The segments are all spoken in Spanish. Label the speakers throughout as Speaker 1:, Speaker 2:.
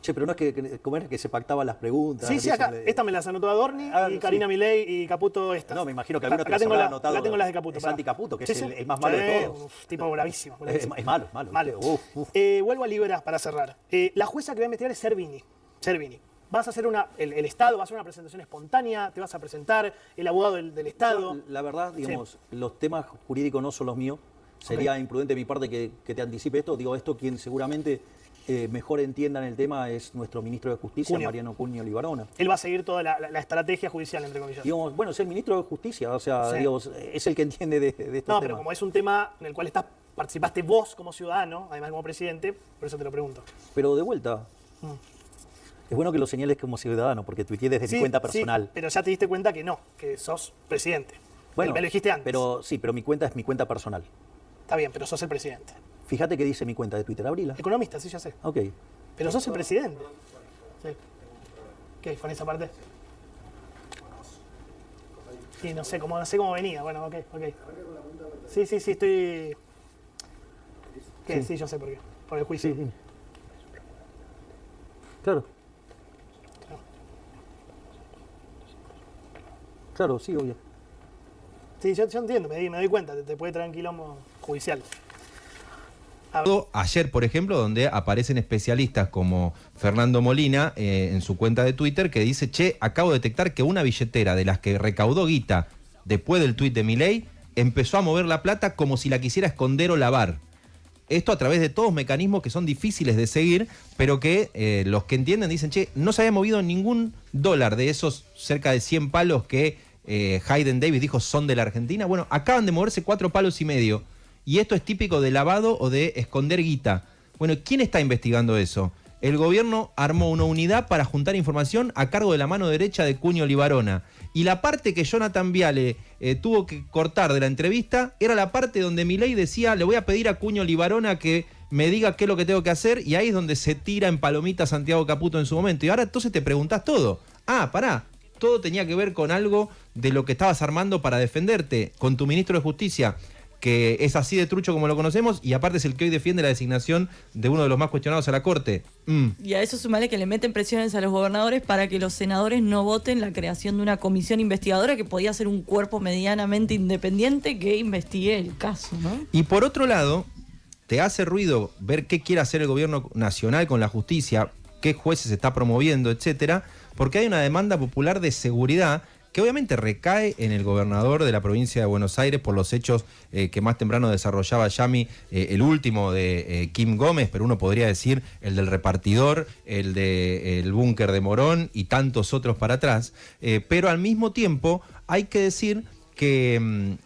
Speaker 1: Che, pero no es ¿cómo era que se pactaban las preguntas?
Speaker 2: Sí, acá, esta me las anotó Adorni y Karina Milei y Caputo estas.
Speaker 1: No, me imagino que alguna te las
Speaker 2: habrá
Speaker 1: anotado.
Speaker 2: Acá tengo las de Caputo.
Speaker 1: Es Santi Caputo, que es el más malo de todos.
Speaker 2: Tipo bravísimo.
Speaker 1: Es malo.
Speaker 2: Vuelvo a Libera para cerrar. La jueza que voy a investigar es Servini. Vas a hacer el Estado, vas a hacer una presentación espontánea, te vas a presentar, el abogado del Estado.
Speaker 1: La verdad, digamos, los temas jurídicos no son los míos. Sería imprudente de mi parte que te anticipe esto. Digo, esto quien seguramente mejor entienda en el tema es nuestro ministro de Justicia, Mariano Cunio Libarona.
Speaker 2: Él va a seguir toda la estrategia judicial, entre comillas.
Speaker 1: Digamos, bueno, es el ministro de Justicia, o sea, digamos, es el que entiende de estos temas.
Speaker 2: No, pero como es un tema en el cual participaste vos como ciudadano, además como presidente, por eso te lo pregunto.
Speaker 1: Pero de vuelta... Es bueno que lo señales como ciudadano, porque tuiteé desde mi cuenta personal.
Speaker 2: Sí, pero ya te diste cuenta que no, que sos presidente.
Speaker 1: Bueno,
Speaker 2: me lo dijiste antes.
Speaker 1: Pero mi cuenta es mi cuenta personal.
Speaker 2: Está bien, pero sos el presidente.
Speaker 1: Fíjate que dice mi cuenta de Twitter, abrila.
Speaker 2: Economista, sí, ya sé.
Speaker 1: Ok.
Speaker 2: Pero sos el presidente. Sí. ¿Qué? ¿Con esa parte? Sí, no sé cómo venía. Bueno, ok. Sí, estoy... ¿Qué? Sí, yo sé por qué. Por el juicio.
Speaker 1: Sí. Claro. Claro, sí, obvio.
Speaker 2: Sí, yo entiendo, me doy cuenta, te puede traer un quilombo judicial.
Speaker 3: Ayer, por ejemplo, donde aparecen especialistas como Fernando Molina en su cuenta de Twitter, que dice, che, acabo de detectar que una billetera de las que recaudó guita después del tuit de Milei empezó a mover la plata como si la quisiera esconder o lavar. Esto a través de todos mecanismos que son difíciles de seguir, pero que los que entienden dicen, che, no se había movido ningún dólar de esos cerca de 100 palos que Hayden Davis dijo son de la Argentina. Bueno, acaban de moverse 4,5 palos. Y esto es típico de lavado o de esconder guita. Bueno, ¿quién está investigando eso? El gobierno armó una unidad para juntar información a cargo de la mano derecha de Cunio Libarona. Y la parte que Jonathan Viale tuvo que cortar de la entrevista era la parte donde Milei decía, le voy a pedir a Cunio Libarona que me diga qué es lo que tengo que hacer, y ahí es donde se tira en palomita Santiago Caputo en su momento. Y ahora entonces te preguntás todo. Pará, todo tenía que ver con algo de lo que estabas armando para defenderte con tu ministro de Justicia, que es así de trucho como lo conocemos, y aparte es el que hoy defiende la designación de uno de los más cuestionados a la Corte.
Speaker 4: Y a eso sumale que le meten presiones a los gobernadores para que los senadores no voten la creación de una comisión investigadora que podía ser un cuerpo medianamente independiente que investigue el caso, ¿no?
Speaker 3: Y por otro lado, te hace ruido ver qué quiere hacer el gobierno nacional con la justicia, qué jueces está promoviendo, etcétera, porque hay una demanda popular de seguridad que obviamente recae en el gobernador de la provincia de Buenos Aires por los hechos que más temprano desarrollaba Yami, el último de Kim Gómez, pero uno podría decir el del repartidor, el del búnker de Morón y tantos otros para atrás. Pero al mismo tiempo hay que decir que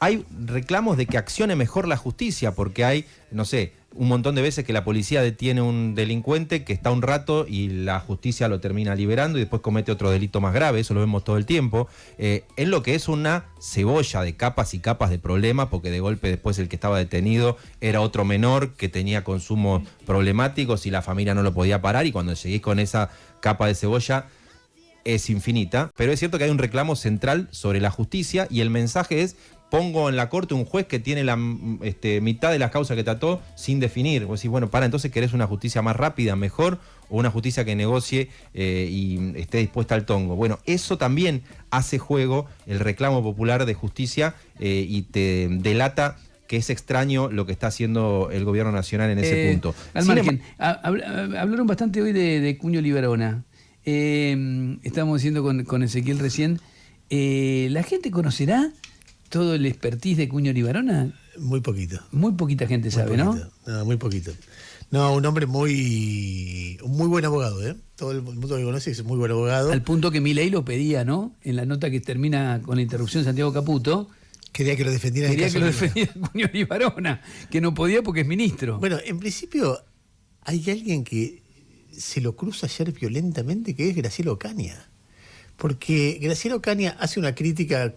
Speaker 3: hay reclamos de que accione mejor la justicia, porque hay, no sé, un montón de veces que la policía detiene a un delincuente que está un rato y la justicia lo termina liberando y después comete otro delito más grave, eso lo vemos todo el tiempo. Es lo que es una cebolla de capas y capas de problemas, porque de golpe después el que estaba detenido era otro menor que tenía consumos problemáticos y la familia no lo podía parar, y cuando seguís con esa capa de cebolla es infinita. Pero es cierto que hay un reclamo central sobre la justicia, y el mensaje es: pongo en la corte un juez que tiene la mitad de las causas que trató sin definir. Vos decís, bueno, entonces ¿querés una justicia más rápida, mejor, o una justicia que negocie y esté dispuesta al tongo? Bueno, eso también hace juego el reclamo popular de justicia y te delata que es extraño lo que está haciendo el gobierno nacional en ese punto.
Speaker 5: Al margen, hablaron bastante hoy de Cunio Libarona. Estábamos diciendo con Ezequiel recién, ¿la gente conocerá todo el expertise de Cunio Libarona?
Speaker 6: Muy poquito.
Speaker 5: Muy poquita gente sabe, ¿no?
Speaker 6: No, muy poquito. No, un hombre muy buen abogado, ¿eh? Todo el mundo que conoce es muy buen abogado.
Speaker 5: Al punto que Milei lo pedía, ¿no? En la nota que termina con la interrupción de Santiago Caputo.
Speaker 6: Quería que lo defendiera.
Speaker 5: Quería que lo defendiera Cunio Libarona, que no podía porque es ministro.
Speaker 6: Bueno, en principio hay alguien que se lo cruza ayer violentamente, que es Graciela Ocaña. Porque Graciela Ocaña hace una crítica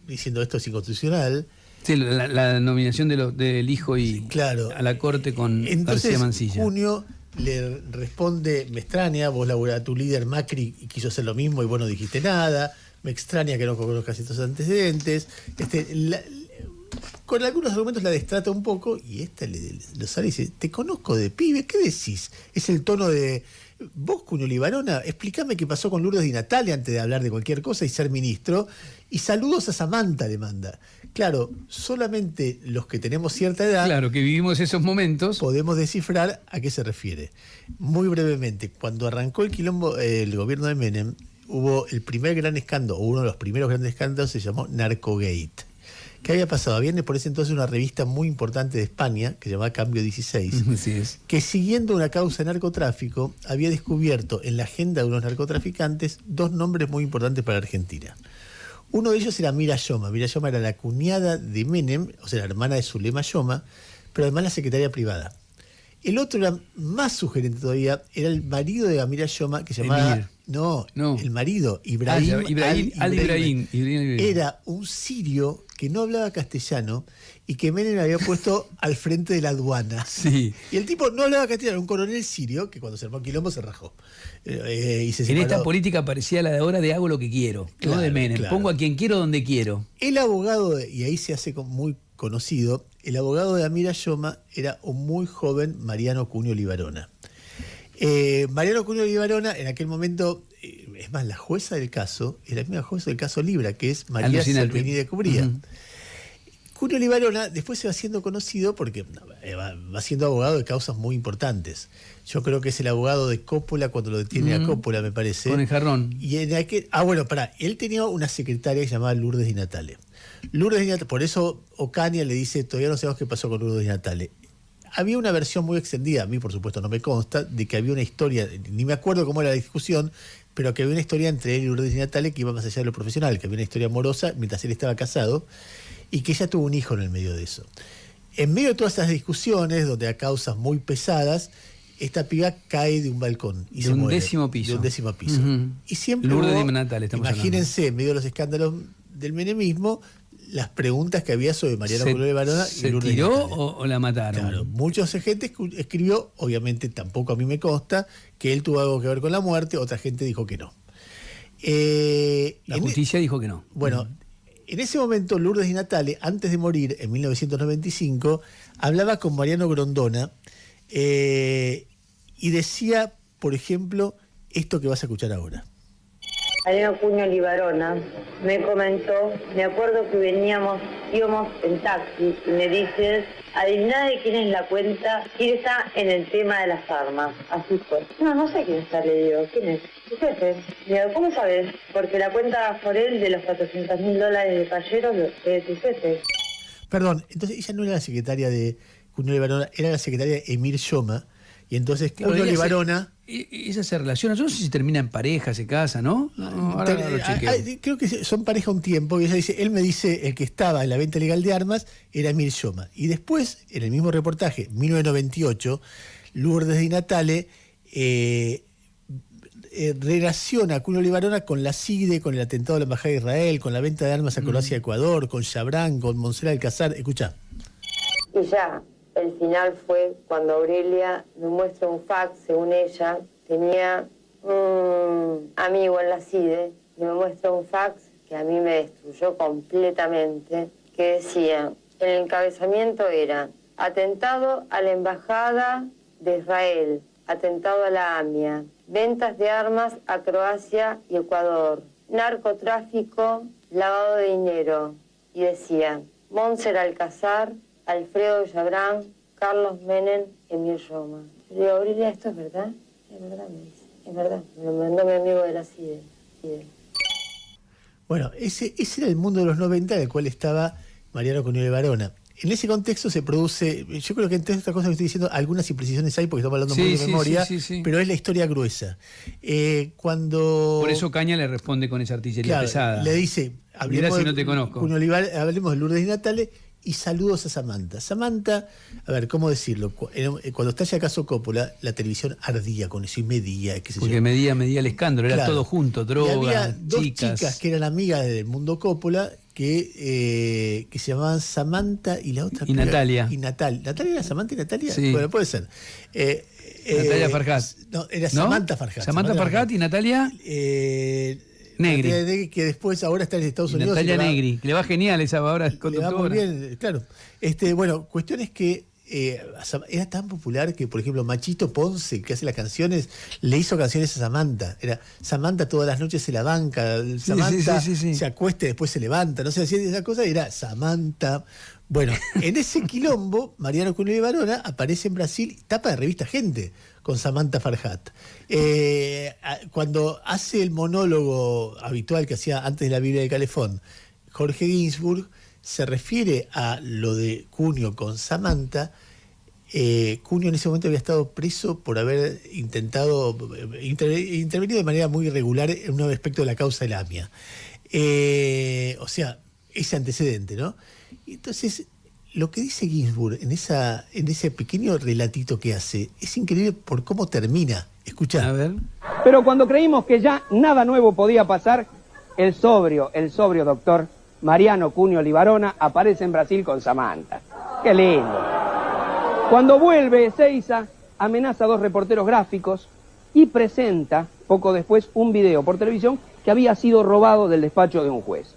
Speaker 6: diciendo esto es inconstitucional.
Speaker 5: Sí, la nominación del hijo y
Speaker 6: claro,
Speaker 5: a la corte con
Speaker 6: entonces,
Speaker 5: García Mansilla.
Speaker 6: Junio le responde, me extraña, vos laburás, tu líder Macri quiso hacer lo mismo y vos no dijiste nada, me extraña que no conozcas estos antecedentes. Con algunos argumentos la destrata un poco, y lo sale y dice, te conozco de pibe, ¿qué decís? Es el tono de vos, Cuño Libarona, explícame qué pasó con Lourdes Di Natale antes de hablar de cualquier cosa y ser ministro. Y saludos a Samantha, le manda. Claro, solamente los que tenemos cierta edad
Speaker 5: Claro, que vivimos esos momentos.
Speaker 6: podemos descifrar a qué se refiere. Muy brevemente, cuando arrancó el quilombo, el gobierno de Menem, hubo el primer gran escándalo, o uno de los primeros grandes escándalos, se llamó Narcogate. ¿Qué había pasado? Había por ese entonces una revista muy importante de España, que se llamaba Cambio 16,
Speaker 5: Así es.
Speaker 6: que siguiendo una causa de narcotráfico, había descubierto en la agenda de unos narcotraficantes 2 nombres muy importantes para Argentina. Uno de ellos era Mira Yoma. Mira Yoma era la cuñada de Menem, o sea, la hermana de Zulema Yoma, pero además la secretaria privada. El otro era más sugerente todavía, era el marido de Amira Yoma, que se llamaba...
Speaker 5: Emir.
Speaker 6: No,
Speaker 5: No.
Speaker 6: el marido, Ibrahim.
Speaker 5: Ibrahim.
Speaker 6: Era un sirio que no hablaba castellano y que Menem había puesto al frente de la aduana.
Speaker 5: Sí.
Speaker 6: Y el tipo no hablaba castellano, un coronel sirio que cuando se armó quilombo se rajó. Y se
Speaker 5: En
Speaker 6: separó.
Speaker 5: esta política parecía la de ahora de hago lo que quiero,
Speaker 6: Claro,
Speaker 5: no de Menem.
Speaker 6: claro.
Speaker 5: Pongo a quien quiero donde quiero.
Speaker 6: El abogado, y ahí se hace muy conocido, el abogado de Amira Yoma era un muy joven Mariano Cuño Libarona. Mariano Cuño Libarona en aquel momento, es más, la jueza del caso, es la misma jueza del caso Libra, que es María
Speaker 5: Alucinante.
Speaker 6: Servini de Cubría.
Speaker 5: Ujú.
Speaker 6: Cuño Libarona después se va haciendo conocido porque va siendo abogado de causas muy importantes. Yo creo que es el abogado de Coppola cuando lo detiene a Coppola, me parece.
Speaker 5: Con el jarrón.
Speaker 6: Y en aquel, él tenía una secretaria que se llamaba Lourdes Di Natale. Lourdes Di Natale, por eso Ocaña le dice, todavía no sabemos qué pasó con Lourdes Di Natale. Había una versión muy extendida, a mí por supuesto no me consta, de que había una historia, ni me acuerdo cómo era la discusión, pero que había una historia entre él y Lourdes Di Natale que iba más allá de lo profesional, que había una historia amorosa mientras él estaba casado y que ella tuvo un hijo en el medio de eso. En medio de todas esas discusiones, donde a causas muy pesadas, esta piba cae de un balcón y
Speaker 5: De
Speaker 6: se
Speaker 5: un
Speaker 6: muere.
Speaker 5: décimo piso.
Speaker 6: De un décimo piso.
Speaker 5: Ujú.
Speaker 6: Y siempre
Speaker 5: Lourdes
Speaker 6: hubo,
Speaker 5: Di Natale, estamos
Speaker 6: imagínense, en medio de los escándalos del menemismo, las preguntas que había sobre Mariano Cuño Libarona y
Speaker 5: ¿Se
Speaker 6: Lourdes Di
Speaker 5: tiró
Speaker 6: Natale.
Speaker 5: o la mataron?
Speaker 6: Claro, mucha gente escribió, obviamente tampoco a mí me consta, que él tuvo algo que ver con la muerte, otra gente dijo que no.
Speaker 5: La justicia dijo que no.
Speaker 6: Bueno, en ese momento Lourdes Di Natale, antes de morir, en 1995, hablaba con Mariano Grondona y decía, por ejemplo, esto que vas a escuchar ahora.
Speaker 7: Mariano Cuño Libarona me comentó, me acuerdo que íbamos en taxi y me dices, adiviná de quién es la cuenta, quién está en el tema de las armas. Así fue. No sé quién está, le digo, ¿quién es? Tu jefe. Le digo, ¿cómo sabes? Porque la cuenta Forel de los $400.000 de Palleros es tu jefe.
Speaker 6: Perdón, entonces ella no era la secretaria de Cuño Libarona, era la secretaria de Emir Yoma, y entonces
Speaker 5: Claro,
Speaker 6: Cuño
Speaker 5: ella
Speaker 6: Libarona...
Speaker 5: Ella se relaciona, yo no sé si termina en pareja, se casa, ¿no? No, ahora lo chequeo.
Speaker 6: Creo que son pareja un tiempo, y ella dice, él me dice, el que estaba en la venta legal de armas era Emir Yoma. Y después, en el mismo reportaje, 1998, Lourdes Di Natale relaciona a Cuño Libarona con la CIDE, con el atentado de la Embajada de Israel, con la venta de armas a Croacia y Ecuador, con Chabrán, con Montserrat Alcázar. Escuchá.
Speaker 7: Y ya, el final fue cuando Aurelia me muestra un fax, según ella, tenía un amigo en la CIDE, y me muestra un fax que a mí me destruyó completamente, que decía, el encabezamiento era, atentado a la Embajada de Israel, atentado a la AMIA, ventas de armas a Croacia y Ecuador, narcotráfico, lavado de dinero, y decía, Montserrat Alcázar, Alfredo Villagrán, Carlos Menem, Emir Yoma. Le digo, Aurelia, ¿esto es verdad? Es verdad, me dice. Es verdad. Me lo mandó mi amigo de la CIDE.
Speaker 6: Bueno, ese era el mundo de los 90 en el cual estaba Mariano Cuño Libarona. En ese contexto se produce, yo creo que entre estas cosas que estoy diciendo, algunas imprecisiones hay porque estamos hablando muy de memoria,
Speaker 5: sí.
Speaker 6: pero es la historia gruesa. Cuando...
Speaker 5: Por eso Caña le responde con esa artillería
Speaker 6: Claro,
Speaker 5: pesada.
Speaker 6: le dice,
Speaker 5: Mirá si no te conozco.
Speaker 6: hablemos de Lourdes Di Natale y saludos a Samantha. Samantha, a ver, ¿cómo decirlo? Cuando estalla el caso Coppola, la televisión ardía con eso y medía, qué sé
Speaker 5: Porque
Speaker 6: yo.
Speaker 5: medía el escándalo, era
Speaker 6: Claro.
Speaker 5: todo junto,
Speaker 6: Y
Speaker 5: drogas,
Speaker 6: había dos
Speaker 5: chicas.
Speaker 6: chicas que eran amigas del mundo Coppola que se llamaban Samantha y la otra...
Speaker 5: Y Natalia.
Speaker 6: Y Natalia. ¿Natalia era Samantha y Natalia?
Speaker 5: Sí.
Speaker 6: Bueno, puede ser.
Speaker 5: Natalia Farhat.
Speaker 6: No, era
Speaker 5: ¿No?
Speaker 6: Samantha Farhat.
Speaker 5: Samantha Farhat y Natalia Negri.
Speaker 6: Natalia Negri, que después ahora está en Estados
Speaker 5: y
Speaker 6: Unidos.
Speaker 5: Natalia
Speaker 6: y le va-
Speaker 5: Negri, que le va genial esa ahora
Speaker 6: le va muy
Speaker 5: conductora.
Speaker 6: bien, claro. Bueno, cuestión es que era tan popular que, por ejemplo, Machito Ponce, que hace las canciones, le hizo canciones a Samantha. Era Samantha todas las noches se la banca, Samantha se acuesta y después se levanta, no sé, hacía esa cosa y era Samantha. Bueno, en ese quilombo, Mariano Cunio Libarona aparece en Brasil, tapa de revista Gente, con Samantha Farhat. Cuando hace el monólogo habitual que hacía antes de la Biblia de Calefón, Jorge Ginsburg se refiere a lo de Cunio con Samantha. Cunio en ese momento había estado preso por haber intentado intervenido de manera muy irregular en un aspecto de la causa del AMIA. O sea, ese antecedente, ¿no? Entonces, lo que dice Ginsburg en ese pequeño relatito que hace es increíble por cómo termina. Escuchá.
Speaker 5: A ver.
Speaker 8: Pero cuando creímos que ya nada nuevo podía pasar, el sobrio doctor Mariano Cunio Libarona aparece en Brasil con Samantha. ¡Qué lindo! Cuando vuelve Ezeiza, amenaza a 2 reporteros gráficos y presenta, poco después, un video por televisión que había sido robado del despacho de un juez.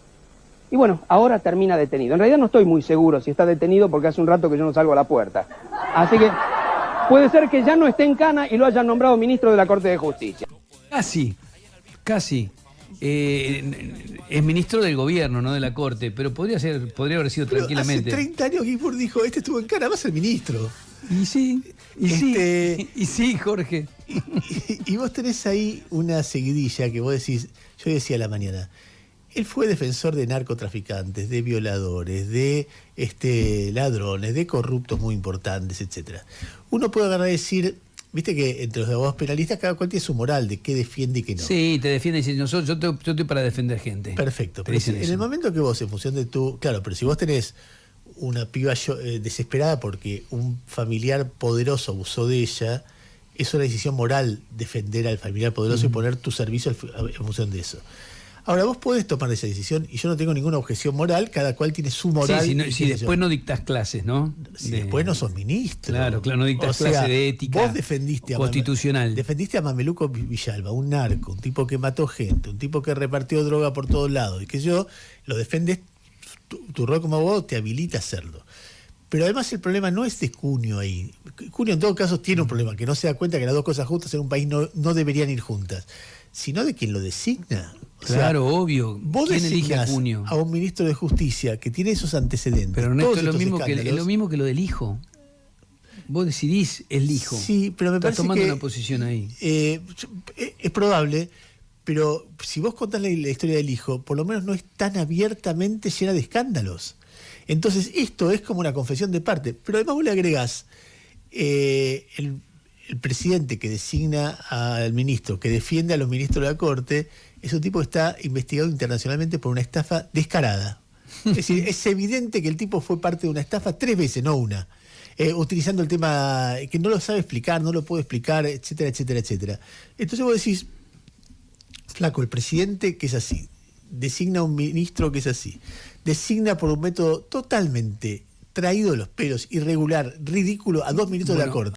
Speaker 8: Y bueno, ahora termina detenido. En realidad no estoy muy seguro si está detenido porque hace un rato que yo no salgo a la puerta. Así que puede ser que ya no esté en cana y lo hayan nombrado ministro de la Corte de Justicia.
Speaker 5: Casi. Es ministro del gobierno, no de la Corte, pero podría haber sido tranquilamente.
Speaker 6: Hace 30 años Ginsburg dijo, estuvo en cana, va a ser ministro.
Speaker 5: Y sí, Jorge.
Speaker 6: Y vos tenés ahí una seguidilla que vos decís, yo decía a la mañana, él fue defensor de narcotraficantes, de violadores, de ladrones, de corruptos muy importantes, etcétera. Uno puede agarrar y decir, viste que entre los abogados penalistas cada cual tiene su moral de qué defiende y qué no.
Speaker 5: Sí, te defiende y dice, yo estoy para defender gente.
Speaker 6: Perfecto. Pero en el momento que vos, en función de claro, pero si vos tenés una piba desesperada porque un familiar poderoso abusó de ella, es una decisión moral defender al familiar poderoso y poner tu servicio en función de eso. Ahora, vos podés tomar esa decisión y yo no tengo ninguna objeción moral, cada cual tiene su moral.
Speaker 5: Si después no dictás clases, ¿no?
Speaker 6: Si después no sos ministro.
Speaker 5: Claro, no dictás clases de ética
Speaker 6: vos defendiste
Speaker 5: constitucional.
Speaker 6: Defendiste a Mameluco Villalba, un narco, un tipo que mató gente, un tipo que repartió droga por todos lados, y que yo lo defendes, tu rol como abogado te habilita a hacerlo. Pero además el problema no es de Cunio ahí. Cunio en todo caso tiene un problema, que no se da cuenta que las dos cosas juntas en un país no deberían ir juntas, sino de quien lo designa.
Speaker 5: Claro, obvio.
Speaker 6: ¿Quién elige a Cunio? A un ministro de Justicia que tiene esos antecedentes.
Speaker 5: Pero no es lo mismo que lo del hijo. Vos decidís el hijo.
Speaker 6: Sí, pero me parece
Speaker 5: tomando una posición ahí.
Speaker 6: Es probable, pero si vos contás la historia del hijo, por lo menos no es tan abiertamente llena de escándalos. Entonces esto es como una confesión de parte. Pero además vos le agregás el presidente que designa al ministro, que defiende a los ministros de la Corte, es un tipo que está investigado internacionalmente por una estafa descarada. Es decir, es evidente que el tipo fue parte de una estafa 3 veces, no una. Utilizando el tema que no lo sabe explicar, no lo puede explicar, etcétera, etcétera, etcétera. Entonces vos decís, flaco, el presidente que es así, designa a un ministro que es así, designa por un método totalmente traído de los pelos, irregular, ridículo, a 2 ministros de la Corte.